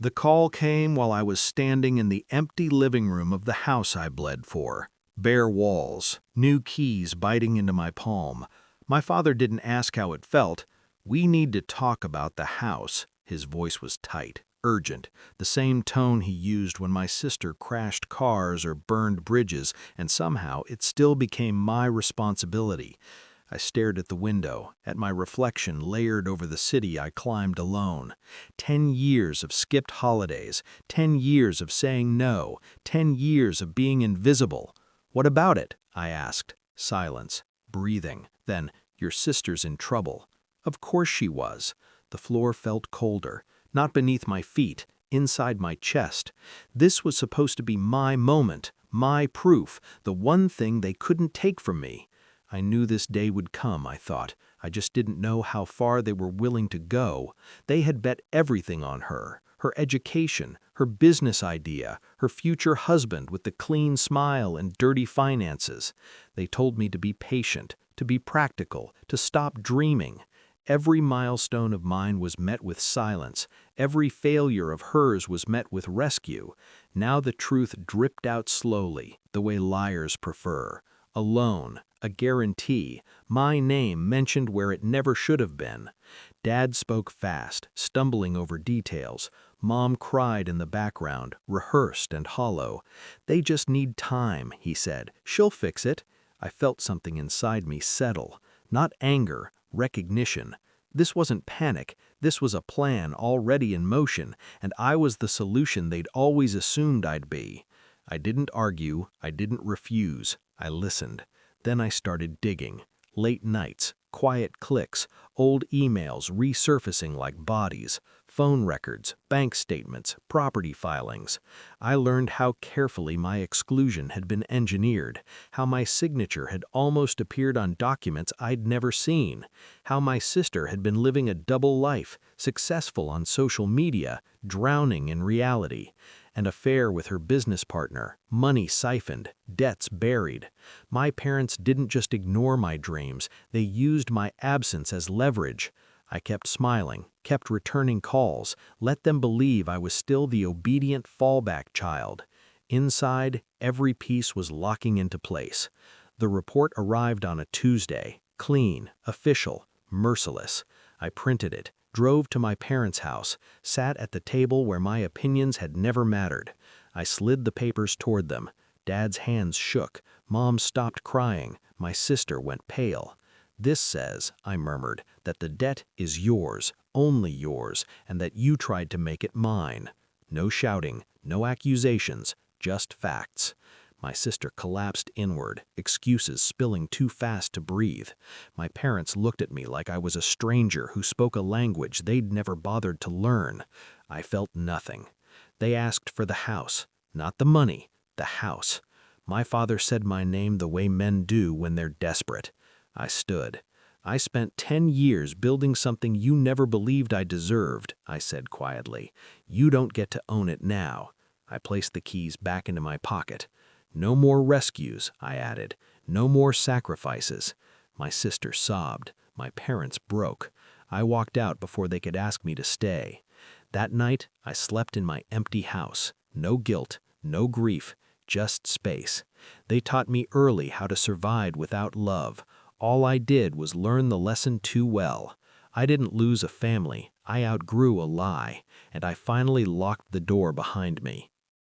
The call came while I was standing in the empty living room of the house I bled for. Bare walls, new keys biting into my palm. My father didn't ask how it felt. "We need to talk about the house." His voice was tight, urgent, the same tone he used when my sister crashed cars or burned bridges, and somehow it still became my responsibility. I stared at the window, at my reflection layered over the city I climbed alone. 10 years of skipped holidays, 10 years of saying no, 10 years of being invisible. "What about it?" I asked. Silence, breathing. Then, "Your sister's in trouble." Of course she was. The floor felt colder, not beneath my feet, inside my chest. This was supposed to be my moment, my proof, the one thing they couldn't take from me. I knew this day would come, I thought. I just didn't know how far they were willing to go. They had bet everything on her. Her education, her business idea, her future husband with the clean smile and dirty finances. They told me to be patient, to be practical, to stop dreaming. Every milestone of mine was met with silence. Every failure of hers was met with rescue. Now the truth dripped out slowly, the way liars prefer. A loan, a guarantee, my name mentioned where it never should have been. Dad spoke fast, stumbling over details. Mom cried in the background, rehearsed and hollow. "They just need time," he said. "She'll fix it." I felt something inside me settle. Not anger, recognition. This wasn't panic. This was a plan already in motion, and I was the solution they'd always assumed I'd be. I didn't argue. I didn't refuse. I listened. Then I started digging. Late nights, quiet clicks, old emails resurfacing like bodies, phone records, bank statements, property filings. I learned how carefully my exclusion had been engineered, how my signature had almost appeared on documents I'd never seen, how my sister had been living a double life, successful on social media, drowning in reality. An affair with her business partner, money siphoned, debts buried. My parents didn't just ignore my dreams, they used my absence as leverage. I kept smiling, kept returning calls, let them believe I was still the obedient fallback child. Inside, every piece was locking into place. The report arrived on a Tuesday, clean, official, merciless. I printed it, drove to my parents' house, sat at the table where my opinions had never mattered. I slid the papers toward them. Dad's hands shook. Mom stopped crying. My sister went pale. "This says," I murmured, "that the debt is yours, only yours, and that you tried to make it mine." No shouting, no accusations, just facts. My sister collapsed inward, excuses spilling too fast to breathe. My parents looked at me like I was a stranger who spoke a language they'd never bothered to learn. I felt nothing. They asked for the house, not the money, the house. My father said my name the way men do when they're desperate. I stood. "I spent 10 years building something you never believed I deserved," I said quietly. "You don't get to own it now." I placed the keys back into my pocket. "No more rescues," I added. "No more sacrifices." My sister sobbed. My parents broke. I walked out before they could ask me to stay. That night, I slept in my empty house. No guilt, no grief, just space. They taught me early how to survive without love. All I did was learn the lesson too well. I didn't lose a family. I outgrew a lie, and I finally locked the door behind me.